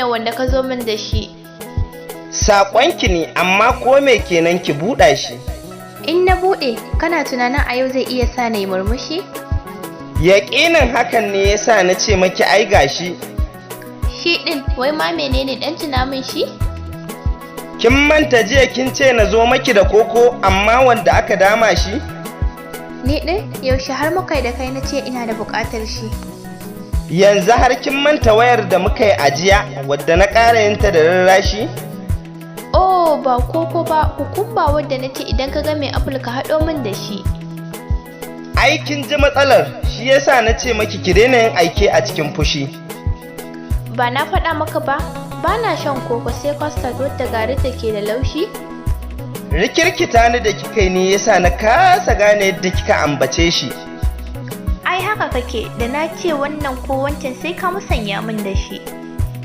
wannan wanda ka zo min da shi. Saƙonki ne, amma ko me kenan ki buɗa shi? In na buɗe, kana tunanin a yau zai iya sa na yi murmushi? Yaƙinin hakan ne ya sa na ce maki ai gashi. Shi ɗin, wai ma menene ɗan tuna min shi? Kin manta jiya kin ce na zo maki da koko amma wanda aka dama shi? Ni ɗin, yaushe har muka yi da kai na ce ina da buƙatar shi. Yanzu har kin manta wayar da muka yi ajiya wadda na ƙara yinta da rarrashi? Oh, ba koko ba, kukumba wadda na ce idan ka ga mai apple ka haɗo min da shi. Ai kin ji matsalar, shi yasa na ce maki ki daina yin aike a cikin fushi. Ba na faɗa maka ba, ba na shan koko sai custard wadda gari ta ke da laushi. Rikirkita ni da kika yi ne yasa na kasa gane yadda kika ambace shi. Ai haka kake, da na ce wannan ko wancan sai ka musanya min da shi.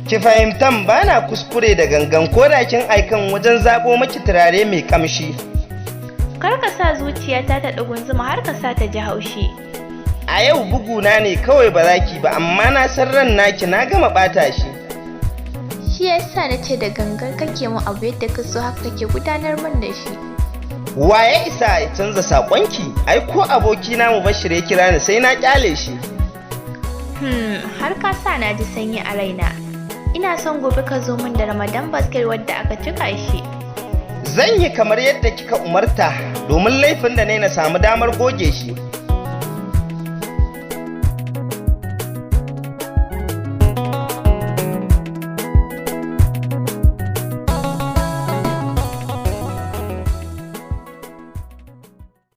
Ki fahimtan ba na kuskure da gangan ko da kin aikan wajen zaɓo maki turare mai ƙamshi. Kar ka sa zuciyata ta ɗugunzuma har ka sa ta ji haushi. A yau buguna ne kawai ba za ki ba, amma na san ran naki na gama ɓata shi. Shi yasa na ce da gangan kake mun abu yadda ka so haka kake gudanar min da shi. Wa ya isa ya canza saƙonki? Ai ko abokina Mubashir ya kira ni sai na ƙyale shi. Har ka sa na ji sanyi a raina. Ina son gobe ka zo min da Ramadan basket wadda aka cika shi. Zan yi kamar yadda kika umarta domin laifin da ne na samu damar goge shi.